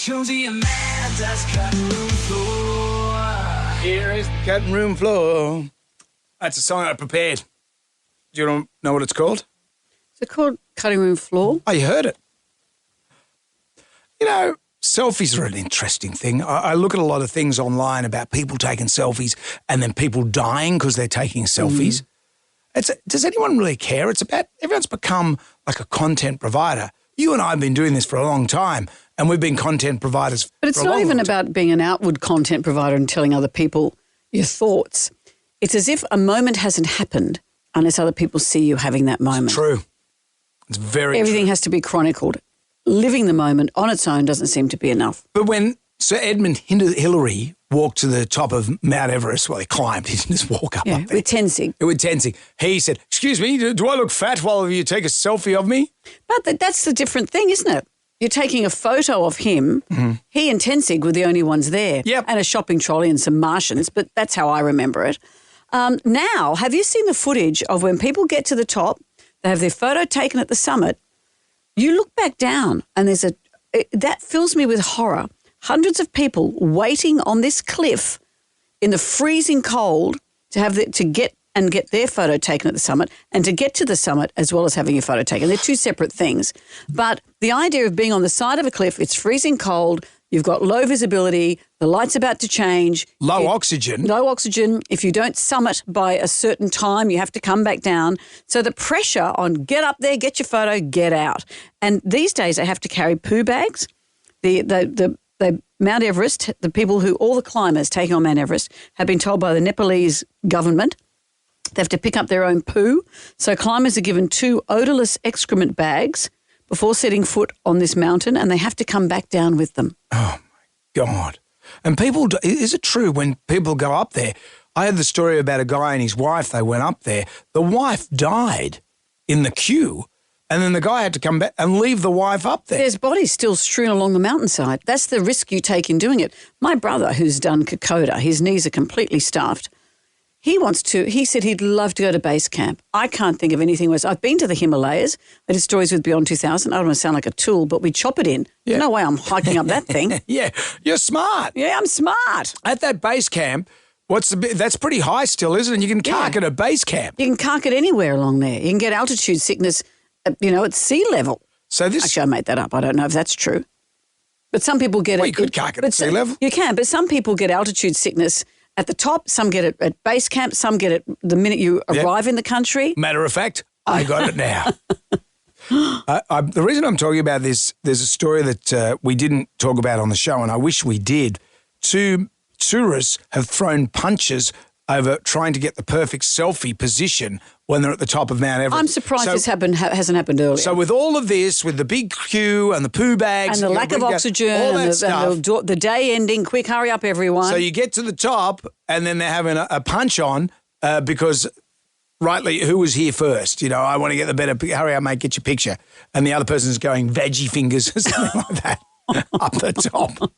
Jonesy and Amanda's cutting room floor. Here is the cutting room floor. That's a song I prepared. Do you know what it's called? Is it called Cutting Room Floor? Oh, you heard it. You know, selfies are an interesting thing. I look at a lot of things online about people taking selfies and then people dying because they're taking selfies. Does anyone really care? It's about, everyone's become like a content provider. You and I have been doing this for a long time, and we've been content providers But it's for a not long, even long time. about being an outward content provider and telling other people your thoughts. It's as if a moment hasn't happened unless other people see you having that moment. True. It's very Everything true. has to be chronicled. Living the moment on its own doesn't seem to be enough. But when Sir Edmund Hillary walked to the top of Mount Everest, well, he climbed, he didn't just walk up Yeah, there. with Tenzing. With Tenzing. He said, excuse me, do I look fat while you take a selfie of me? But that's the different thing, isn't it? You're taking a photo of him. He and Tenzing were the only ones there. Yep. And a shopping trolley and some Martians, but that's how I remember it. Now, have you seen the footage of when people get to the top, they have their photo taken at the summit, you look back down and that fills me with horror. Hundreds of people waiting on this cliff in the freezing cold to get their photo taken at the summit and to get to the summit as well as having your photo taken. They're two separate things. But the idea of being on the side of a cliff, it's freezing cold, you've got low visibility, the light's about to change. Low oxygen. Low oxygen. If you don't summit by a certain time, you have to come back down. So the pressure on get up there, get your photo, get out. And these days they have to carry poo bags. The Mount Everest, all the climbers taking on Mount Everest have been told by the Nepalese government they have to pick up their own poo. So climbers are given 2 odourless excrement bags before setting foot on this mountain, and they have to come back down with them. Oh, my God. And is it true when people go up there? I had the story about a guy and his wife, they went up there. The wife died in the queue, and then the guy had to come back and leave the wife up there. There's bodies still strewn along the mountainside. That's the risk you take in doing it. My brother, who's done Kokoda, his knees are completely stuffed. He said he'd love to go to base camp. I can't think of anything worse. I've been to the Himalayas. I did stories with Beyond 2000. I don't want to sound like a tool, but we chop it in. Yeah. No way I'm hiking up that thing. Yeah, you're smart. Yeah, I'm smart. At that base camp, that's pretty high still, isn't it? You can cark at a base camp. You can cark it anywhere along there. You can get altitude sickness, at sea level. So this... Actually, I made that up. I don't know if that's true. But some people get it. You could cark it at sea level. You can, but some people get altitude sickness at the top, some get it at base camp, some get it the minute you arrive in the country. Matter of fact, I got it now. The reason I'm talking about this, there's a story that we didn't talk about on the show, and I wish we did. 2 tourists have thrown punches over trying to get the perfect selfie position when they're at the top of Mount Everest. I'm surprised this hasn't happened earlier. So with all of this, with the big queue and the poo bags. And the lack of oxygen all that and stuff. the day ending, quick, hurry up, everyone. So you get to the top and then they're having a punch on because rightly, who was here first? I want to get the better, hurry up, mate, get your picture. And the other person's going veggie fingers or something like that up the top.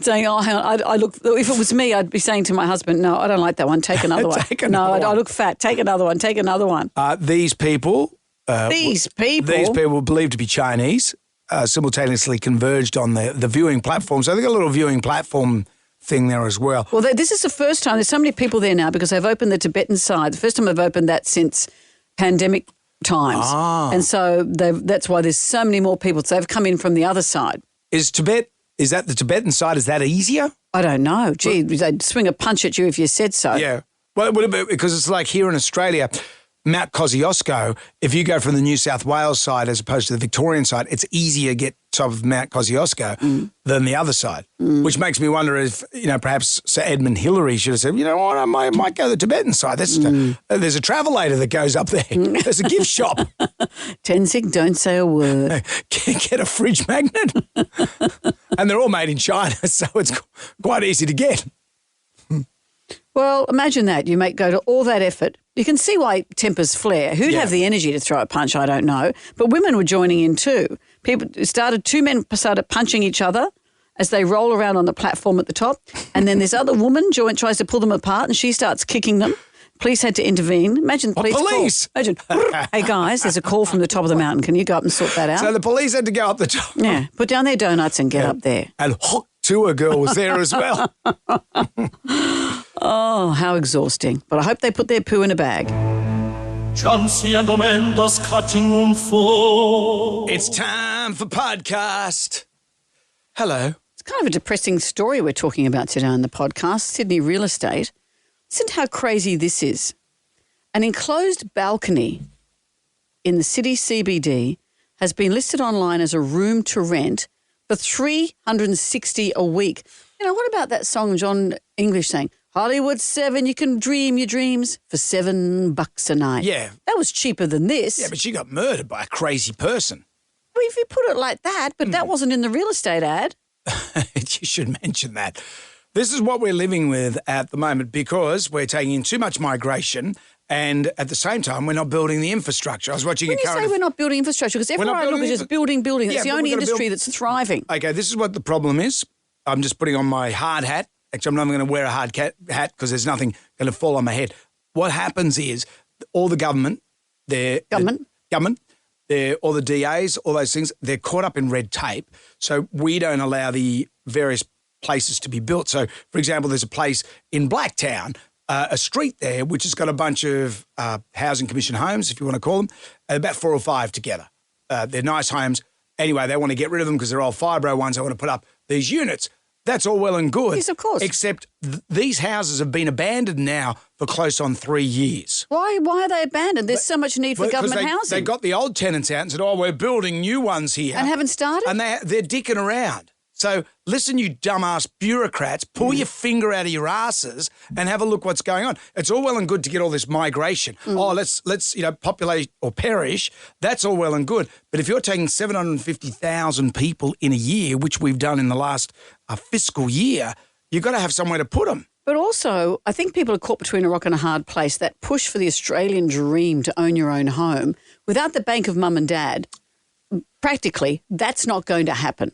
Saying, hang on, I look, if it was me, I'd be saying to my husband, no, I don't like that one, take another one. I look fat, take another one, take another one. These people believed to be Chinese simultaneously converged on the viewing platform. So they got a little viewing platform thing there as well. Well, this is the first time. There's so many people there now because they've opened the Tibetan side. The first time they've opened that since pandemic times. And so that's why there's so many more people. So they've come in from the other side. Is that the Tibetan side? Is that easier? I don't know. Gee, they'd swing a punch at you if you said so. Yeah. Well, because it's like here in Australia, Mount Kosciuszko, if you go from the New South Wales side as opposed to the Victorian side, it's easier to get top of Mount Kosciuszko than the other side, which makes me wonder if, perhaps Sir Edmund Hillary should have said, you know what, I might go the Tibetan side. There's a travelator that goes up there. There's a gift shop. Tenzing, don't say a word. Get a fridge magnet. And they're all made in China, so it's quite easy to get. Well, imagine that. You go to all that effort. You can see why tempers flare. Who'd have the energy to throw a punch? I don't know. But women were joining in too. 2 men started punching each other as they roll around on the platform at the top. And then this other woman tries to pull them apart and she starts kicking them. Police had to intervene. Imagine the police. Police? Call. Imagine, hey guys, there's a call from the top of the mountain. Can you go up and sort that out? So the police had to go up the top. Yeah, put down their donuts and get up there. And Hook Tour Girl was there as well. Oh, how exhausting. But I hope they put their poo in a bag. Jonesy and Amanda's cutting room floor. It's time for podcast. Hello. It's kind of a depressing story we're talking about today on the podcast, Sydney real estate. Listen to how crazy this is. An enclosed balcony in the city CBD has been listed online as a room to rent for $360 a week. You know, what about that song John English sang? Hollywood 7, you can dream your dreams for $7 a night. Yeah. That was cheaper than this. Yeah, but she got murdered by a crazy person. Well, if you put it like that, but that wasn't in the real estate ad. You should mention that. This is what we're living with at the moment because we're taking in too much migration and at the same time we're not building the infrastructure. I was watching When you say we're not building infrastructure, because everywhere I look is just building. Yeah, It's the but only we've gotta industry build- that's thriving. Okay, this is what the problem is. I'm just putting on my hard hat. Actually, I'm not going to wear a hard hat because there's nothing going to fall on my head. What happens is all the government, all the DAs, all those things, they're caught up in red tape. So we don't allow the various places to be built. So, for example, there's a place in Blacktown, a street there, which has got a bunch of housing commission homes, if you want to call them, about 4 or 5 together. They're nice homes. Anyway, they want to get rid of them because they're old fibro ones. They want to put up these units. That's all well and good. Yes, of course. Except these houses have been abandoned now for close on 3 years. Why are they abandoned? There's so much need for government housing. They got the old tenants out and said, we're building new ones here. And haven't started? And they're dicking around. So listen, you dumbass bureaucrats, pull your finger out of your asses and have a look what's going on. It's all well and good to get all this migration. Oh, let's populate or perish. That's all well and good. But if you're taking 750,000 people in a year, which we've done in the last fiscal year, you've got to have somewhere to put them. But also, I think people are caught between a rock and a hard place. That push for the Australian dream to own your own home, without the bank of mum and dad, practically, that's not going to happen.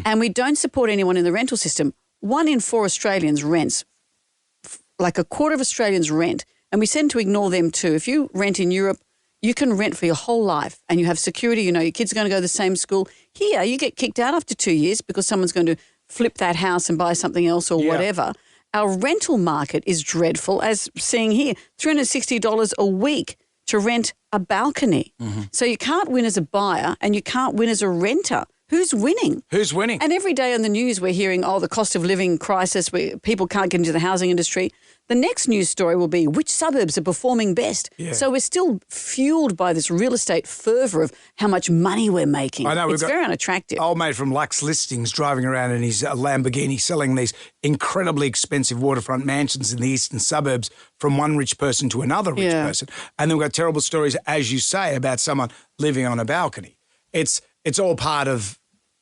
And we don't support anyone in the rental system. 1 in 4 Australians rents, like a quarter of Australians rent, and we tend to ignore them too. If you rent in Europe, you can rent for your whole life and you have security. You know your kids are going to go to the same school. Here, you get kicked out after 2 years because someone's going to flip that house and buy something else or whatever. Our rental market is dreadful, as seeing here, $360 a week to rent a balcony. So you can't win as a buyer and you can't win as a renter. Who's winning? Who's winning? And every day on the news we're hearing, the cost of living crisis, where people can't get into the housing industry. The next news story will be which suburbs are performing best. Yeah. So we're still fueled by this real estate fervour of how much money we're making. I know. It's very unattractive. Old mate from Lux Listings driving around in his Lamborghini selling these incredibly expensive waterfront mansions in the eastern suburbs from one rich person to another rich person. And then we've got terrible stories, as you say, about someone living on a balcony. It's all part of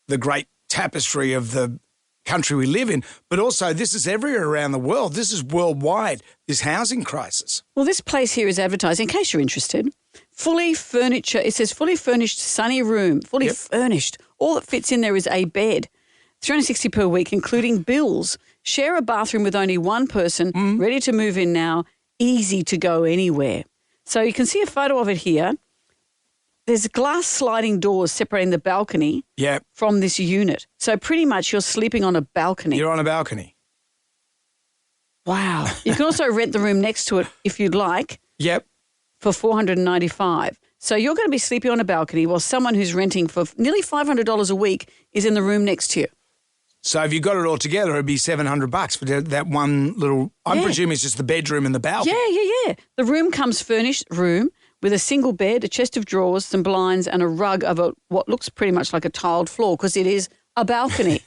the great tapestry of the country we live in, but also this is everywhere around the world. This is worldwide, this housing crisis. Well, this place here is advertised, in case you're interested, it says fully furnished sunny room, fully furnished. All that fits in there is a bed, $360 per week, including bills. Share a bathroom with only one person, ready to move in now, easy to go anywhere. So you can see a photo of it here. There's glass sliding doors separating the balcony from this unit. So pretty much you're sleeping on a balcony. You're on a balcony. Wow. You can also rent the room next to it if you'd like. Yep. For $495. So you're going to be sleeping on a balcony while someone who's renting for nearly $500 a week is in the room next to you. So if you got it all together, it'd be $700 for that one little, I'm presuming it's just the bedroom and the balcony. Yeah. The room comes furnished with a single bed, a chest of drawers, some blinds and a rug over what looks pretty much like a tiled floor because it is a balcony.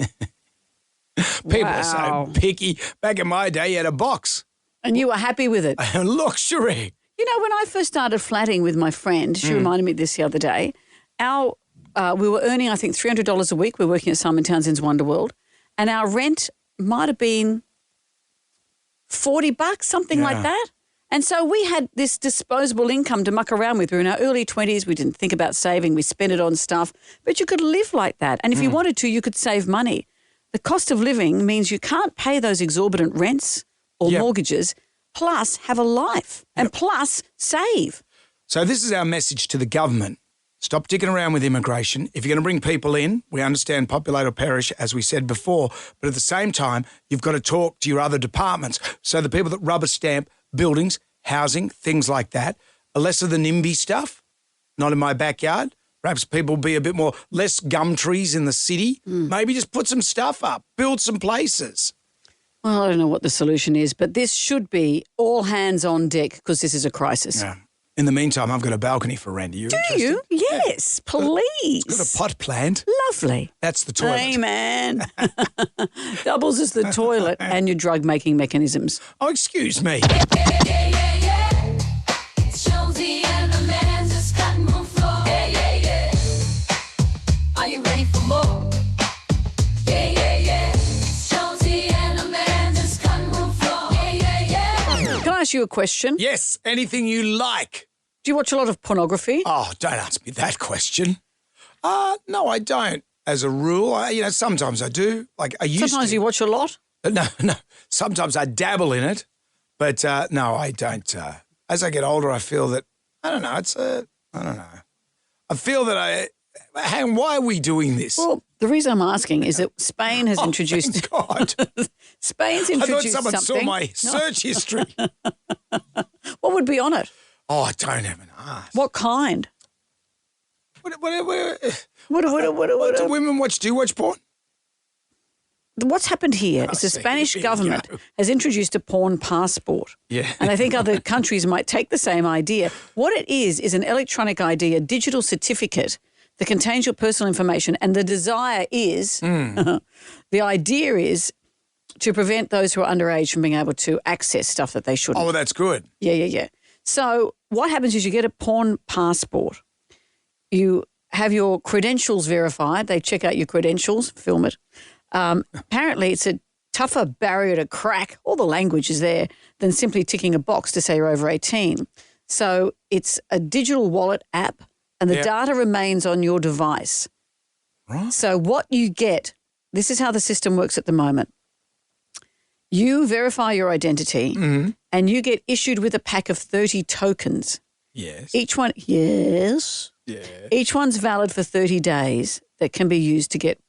People are so picky. Back in my day, you had a box. And you were happy with it. Luxury. You know, when I first started flatting with my friend, she reminded me of this the other day, we were earning, I think, $300 a week. We were working at Simon Townsend's Wonderworld. And our rent might have been $40, something like that. And so we had this disposable income to muck around with. We were in our early 20s. We didn't think about saving. We spent it on stuff. But you could live like that. And if you wanted to, you could save money. The cost of living means you can't pay those exorbitant rents or mortgages. plus have a life, and plus save. So this is our message to the government. Stop dicking around with immigration. If you're going to bring people in, we understand populate or perish, as we said before, but at the same time, you've got to talk to your other departments. So the people that rubber stamp buildings, housing, things like that, are less of the NIMBY stuff, not in my backyard. Perhaps people be a bit more, less gum trees in the city. Maybe just put some stuff up, build some places. Well, I don't know what the solution is, but this should be all hands on deck because this is a crisis. Yeah. In the meantime, I've got a balcony for Randy. Do you? Yes, please. Got a pot plant. Lovely. That's the toilet. Hey, man. Doubles as the toilet and your drug-making mechanisms. Oh, excuse me. It's Jonesy and the man's just cutting room floor. Are you ready for more? It's Jonesy and the man's just cutting room floor. Can I ask you a question? Yes, anything you like. Do you watch a lot of pornography? Oh, don't ask me that question. No, I don't. As a rule, sometimes I do. Like I used Sometimes to. you watch a lot? No. Sometimes I dabble in it, but no, I don't. As I get older, I feel that I don't know. I don't know. I feel that hang. Why are we doing this? Well, the reason I'm asking is that Spain has introduced. Thank God. Spain's I thought introduced someone something. saw my search history. What would be on it? Oh, I don't even ask. What kind? What What do women watch? Do you watch porn? What's happened here is the see. Spanish Here you government go. has introduced a porn passport. Yeah. And I think other countries might take the same idea. What it is an electronic ID, a digital certificate that contains your personal information. And the desire is, the idea is to prevent those who are underage from being able to access stuff that they shouldn't. Oh, well, that's good. Yeah. So what happens is you get a porn passport. You have your credentials verified. They check out your credentials, film it. Apparently, it's a tougher barrier to crack, all the language is there, than simply ticking a box to say you're over 18. So it's a digital wallet app and the data remains on your device. Right. So what you get, this is how the system works at the moment. You verify your identity and you get issued with a pack of 30 tokens. Yes. Each one, yes. Yeah. Each one's valid for 30 days that can be used to get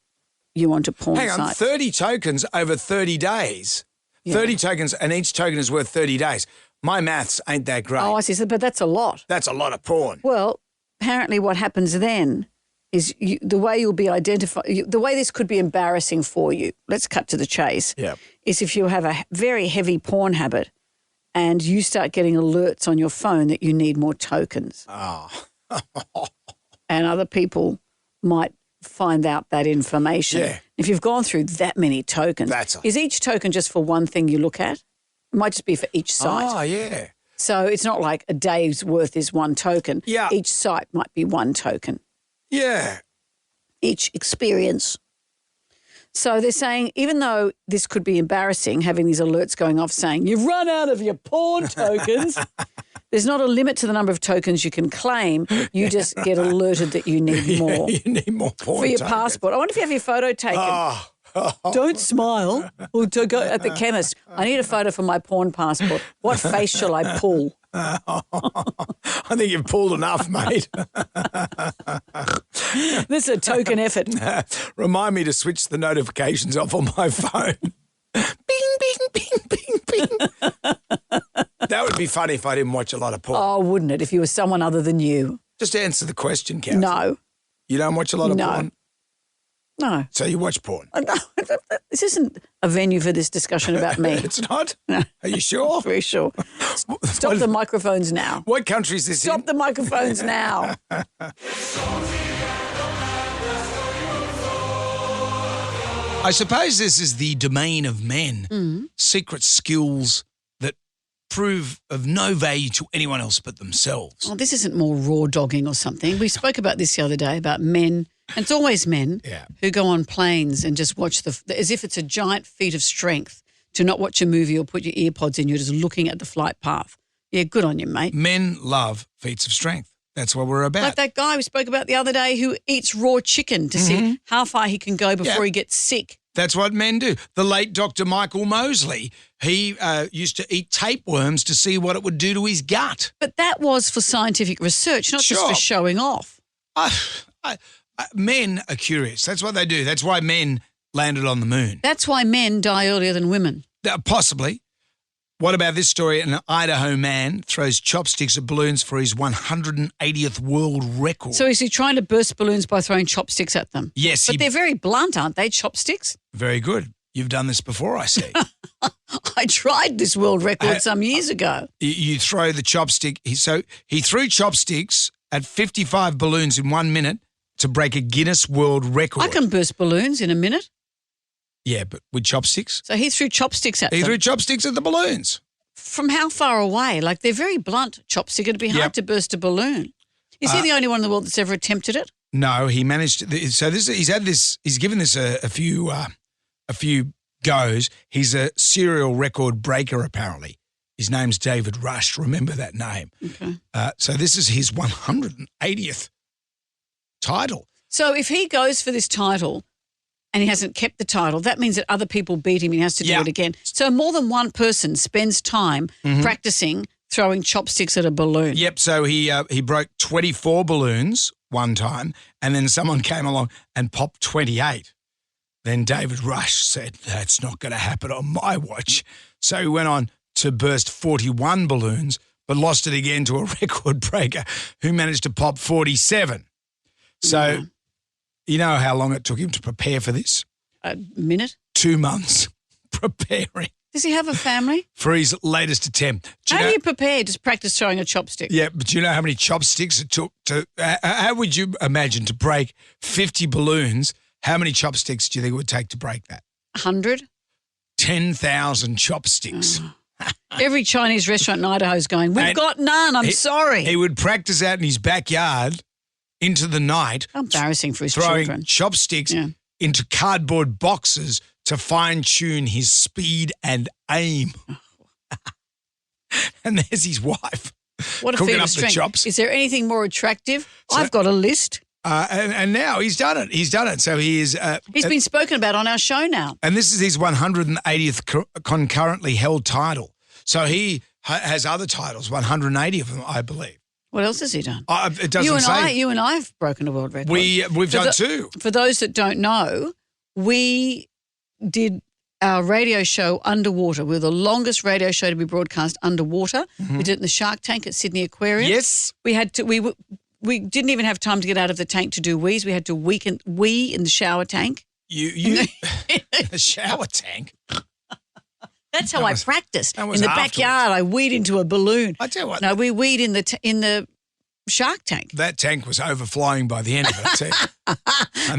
you onto porn Hang on, sites. 30 tokens over 30 days. 30 tokens and each token is worth 30 days. My maths ain't that great. Oh, I see. But that's a lot. That's a lot of porn. Well, apparently what happens then is the way you'll be identified, the way this could be embarrassing for you, let's cut to the chase, is if you have a very heavy porn habit and you start getting alerts on your phone that you need more tokens. Oh. And other people might find out that information. Yeah. If you've gone through that many tokens, is each token just for one thing you look at? It might just be for each site. Oh, yeah. So it's not like a day's worth is one token. Yeah. Each site might be one token. Yeah. Each experience. So they're saying, even though this could be embarrassing, having these alerts going off saying, you've run out of your porn tokens, there's not a limit to the number of tokens you can claim. You just get alerted that you need more. You need more porn For your tokens. passport. I wonder if you have your photo taken. Oh. Don't smile. Or to go at the chemist. I need a photo for my porn passport. What face shall I pull? I think you've pulled enough, mate. This is a token effort. Remind me to switch the notifications off on my phone. Bing, bing, bing, bing, bing. That would be funny if I didn't watch a lot of porn. Oh, wouldn't it, if you were someone other than you? Just answer the question, Kat. No. You don't watch a lot of porn? No. So you watch porn? No. This isn't a venue for this discussion about me. It's not? No. Are you sure? Very sure. Stop the microphones now. What country is this Stop the microphones now. I suppose this is the domain of men. Secret skills that prove of no value to anyone else but themselves. Oh, this isn't more raw dogging or something. We spoke about this the other day about men, and it's always men who go on planes and just watch as if it's a giant feat of strength to not watch a movie or put your earpods in. You're just looking at the flight path. Yeah, good on you, mate. Men love feats of strength. That's what we're about. Like that guy we spoke about the other day who eats raw chicken to see how far he can go before he gets sick. That's what men do. The late Dr. Michael Mosley, he used to eat tapeworms to see what it would do to his gut. But that was for scientific research, not just for showing off. Men are curious. That's what they do. That's why men landed on the moon. That's why men die earlier than women. Possibly. What about this story? An Idaho man throws chopsticks at balloons for his 180th world record. So is he trying to burst balloons by throwing chopsticks at them? Yes. But they're very blunt, aren't they, chopsticks? Very good. You've done this before, I see. I tried this world record some years ago. You throw the chopstick. So he threw chopsticks at 55 balloons in 1 minute to break a Guinness World Record. I can burst balloons in a minute. Yeah, but with chopsticks? So he threw chopsticks at them. He threw chopsticks at the balloons. From how far away? Like, they're very blunt, chopstick. It'd be hard to burst a balloon. Is he the only one in the world that's ever attempted it? No, he managed to. So he's given this a few goes. He's a serial record breaker, apparently. His name's David Rush. Remember that name. Okay. So this is his 180th title. So if he goes for this title and he hasn't kept the title, that means that other people beat him and he has to do it again. So more than one person spends time practicing throwing chopsticks at a balloon. Yep. So he broke 24 balloons one time, and then someone came along and popped 28. Then David Rush said, "That's not going to happen on my watch." So he went on to burst 41 balloons, but lost it again to a record breaker who managed to pop 47. So you know how long it took him to prepare for this? A minute? 2 months preparing. Does he have a family? For his latest attempt. Do you prepare? Just practice throwing a chopstick? Yeah, but do you know how many chopsticks it took to how would you imagine to break 50 balloons? How many chopsticks do you think it would take to break that? 100? 10,000 chopsticks. Every Chinese restaurant in Idaho is going, we've got none, I'm sorry. He would practice out in his backyard into the night. How embarrassing for his throwing children. Chopsticks into cardboard boxes to fine-tune his speed and aim. And there's his wife What a cooking feat up of strength. the chops. Is there anything more attractive? I've got a list. And now he's done it. He's done it. So he is. He's been spoken about on our show now. And this is his 180th concurrently held title. So he has other titles, 180 of them, I believe. What else has he done? It doesn't say. You and I have broken a world record. We've done two. For those that don't know, we did our radio show underwater. We were the longest radio show to be broadcast underwater. We did it in the Shark Tank at Sydney Aquarium. Yes. We didn't even have time to get out of the tank to do wheeze. We had to wee in the shower tank. You the shower tank. That's how I practiced. In the afterwards. backyard, I weed into a balloon. I tell you what. No, we weed in the Shark Tank. That tank was overflowing by the end of it, I tell you.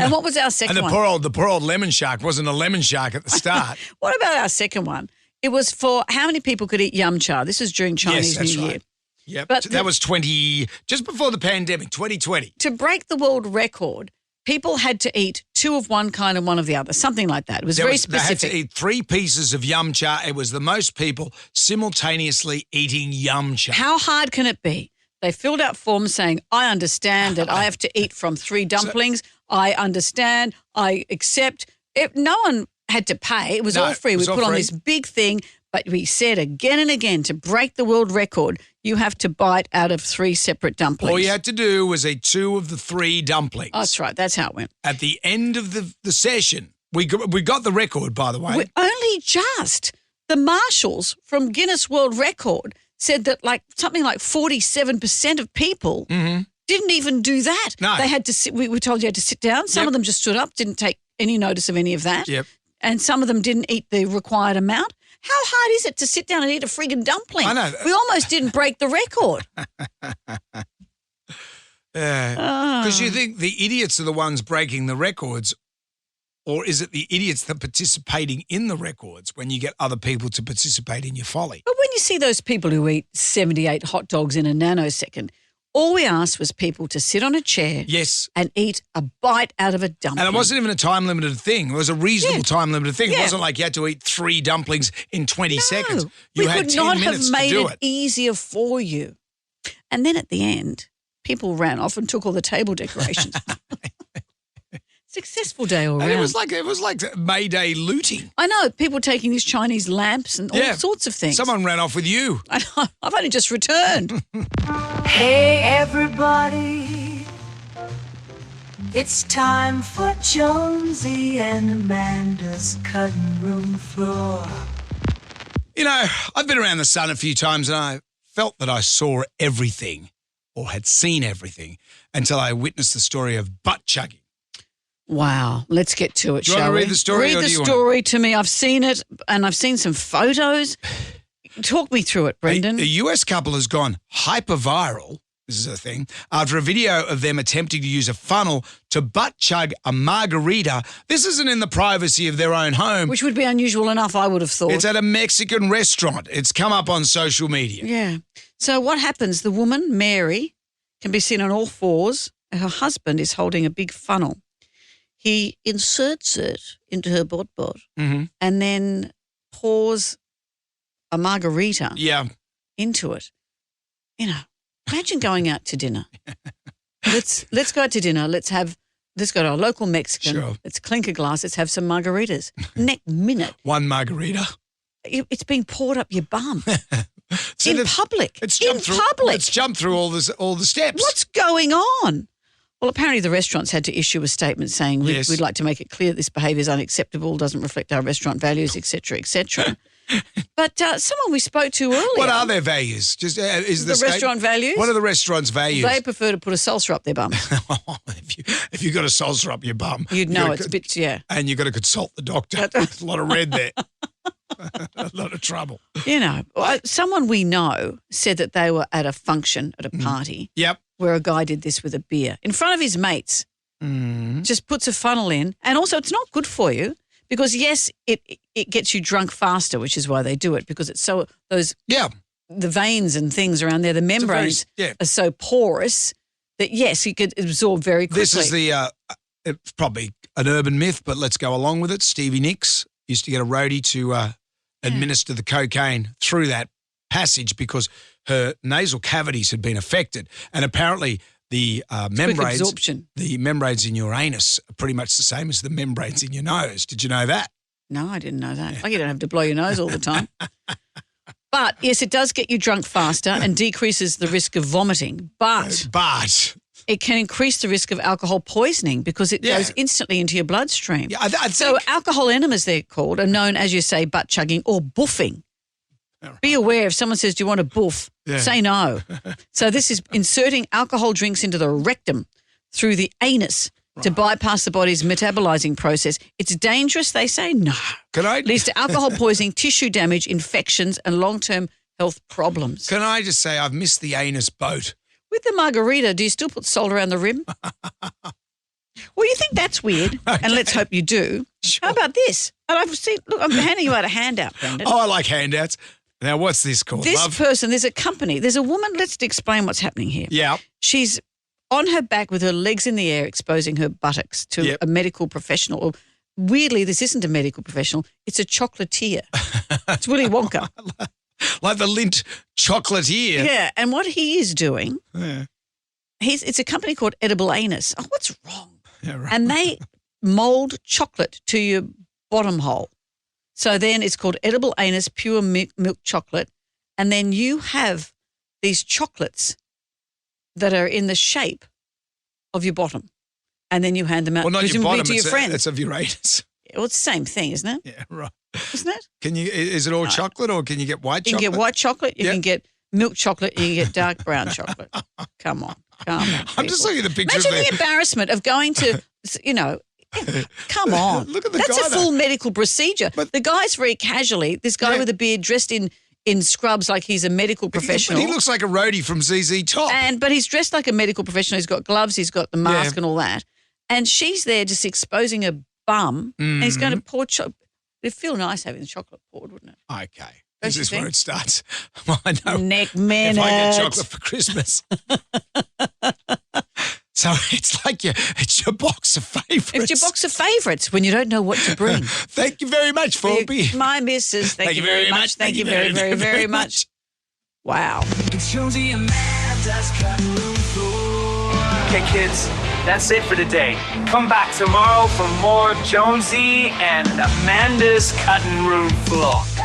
And what was our second And one? the poor old lemon shark wasn't a lemon shark at the start. What about our second one? It was for how many people could eat yum cha. This is during Chinese that's New Year. right. Yep. But that was just before the pandemic, 2020. To break the world record, people had to eat two of one kind and one of the other, something like that. It was very specific. They had to eat 3 pieces of yum cha. It was the most people simultaneously eating yum cha. How hard can it be? They filled out forms saying, I understand that I have to eat from 3 dumplings. I understand. I accept. No one had to pay. It was all free. We put on this big thing, but we said again and again, to break the world record, you have to bite out of 3 separate dumplings. All you had to do was eat 2 of the 3 dumplings. Oh, that's right. That's how it went. At the end of the session, we got the record, by the way. Only just. The marshals from Guinness World Record said that something like 47% of people didn't even do that. No. They had to sit. We were told you had to sit down. Some of them just stood up, didn't take any notice of any of that. Yep. And some of them didn't eat the required amount. How hard is it to sit down and eat a friggin' dumpling? I know. We almost didn't break the record. Because you think the idiots are the ones breaking the records, or is it the idiots that are participating in the records when you get other people to participate in your folly? But when you see those people who eat 78 hot dogs in a nanosecond, all we asked was people to sit on a chair and eat a bite out of a dumpling. And it wasn't even a time-limited thing. It was a reasonable time-limited thing. It wasn't like you had to eat 3 dumplings in 20 seconds. You had 10 minutes to do it. We could not have made it easier for you. And then at the end, people ran off and took all the table decorations. Successful day all And round. it was like May Day looting. I know, people taking these Chinese lamps and all sorts of things. Someone ran off with you. I know, I've only just returned. Hey everybody, it's time for Jonesy and Amanda's cutting room floor. You know, I've been around the sun a few times and I felt that I saw everything or had seen everything until I witnessed the story of butt chugging. Wow, let's get to it, Do you want shall to we? read the story? Read the story to me. I've seen it and I've seen some photos. Talk me through it, Brendan. A US couple has gone hyper-viral, this is a thing, after a video of them attempting to use a funnel to butt chug a margarita. This isn't in the privacy of their own home. Which would be unusual enough, I would have thought. It's at a Mexican restaurant. It's come up on social media. Yeah. So what happens, the woman, Mary, can be seen on all fours. Her husband is holding a big funnel. He inserts it into her bot and then pours a margarita into it. You know, imagine going out to dinner. Let's go out to dinner. Let's go to our local Mexican. Sure. Let's clink a glass. Let's have some margaritas. Next minute, One margarita. it's being poured up your bum So in public. It's In public. It's jumped through all the steps. What's going on? Well, apparently the restaurants had to issue a statement saying Yes. we'd like to make it clear that this behaviour is unacceptable, doesn't reflect our restaurant values, etc., etc. But someone we spoke to earlier. What are their values? Just is The restaurant values? What are the restaurant's values? They prefer to put a salsa up their bum. if you got a salsa up your bum, You'd know it's a bit, and you've got to consult the doctor. There's a lot of red there. A lot of trouble. You know, someone we know said that they were at a function, at a party, Yep. where a guy did this with a beer in front of his mates. Just puts a funnel in. And also it's not good for you because, yes, it gets you drunk faster, which is why they do it, because it's so the veins and things around there, the membranes are so porous that, yes, you could absorb very quickly. This is it's probably an urban myth, but let's go along with it. Stevie Nicks used to get a roadie to administer the cocaine through that passage because her nasal cavities had been affected. And apparently the membranes in your anus are pretty much the same as the membranes in your nose. Did you know that? No, I didn't know that. Like, you don't have to blow your nose all the time. But, yes, it does get you drunk faster and decreases the risk of vomiting. But it can increase the risk of alcohol poisoning because it goes instantly into your bloodstream. Yeah, I So think, alcohol enemas, they're called, are known, as you say, butt chugging or buffing. Be aware if someone says, do you want a buff? Say no. So this is inserting alcohol drinks into the rectum through the anus to bypass the body's metabolizing process. It's dangerous, they say? No. Leads to alcohol poisoning, tissue damage, infections and long-term health problems. Can I just say I've missed the anus boat? With the margarita, do you still put salt around the rim? Well, you think that's weird, and let's hope you do. Sure. How about this? And I've seen, look, I'm handing you out a handout, Brendan. Oh, I like handouts. Now, what's this called, This love? person, there's a company, there's a woman, let's explain what's happening here. Yeah. She's on her back with her legs in the air, exposing her buttocks to a medical professional. Or weirdly, this isn't a medical professional, it's a chocolatier. It's Willy Wonka. Like the Lindt chocolatier. Yeah, and what he is doing, it's a company called Edible Anus. Oh, what's wrong? Yeah, right. And they mould chocolate to your bottom hole. So then it's called Edible Anus Pure Milk Chocolate. And then you have these chocolates that are in the shape of your bottom. And then you hand them out Well, not your presumably bottom, to your friends. it's of your anus. Well, it's the same thing, isn't it? Yeah, right. Isn't it? Is it all chocolate or can you get white You chocolate? can get white chocolate, you can get milk chocolate, you can get dark brown chocolate. Come on. I'm just looking at the picture Imagine of the embarrassment of going to, come on. Look at the That's guy, a full though. medical procedure. But- the guy's very casually, this guy with a beard dressed in scrubs like he's a medical professional. But he looks like a roadie from ZZ Top. But he's dressed like a medical professional. He's got gloves, he's got the mask and all that. And she's there just exposing her bum and he's going to pour chocolate. It'd feel nice having the chocolate poured, wouldn't it? Okay. Don't Is you this where think? it starts? Well, I know. Neck If I get minute. chocolate for Christmas. So it's your box of favourites. It's your box of favourites when you don't know what to bring. Thank you very much for being. My missus, thank you very much. Thank you very, very, very much. Wow. It's Jonesy and Amanda's cutting room floor. Okay, kids, that's it for today. Come back tomorrow for more Jonesy and Amanda's cutting room vlog.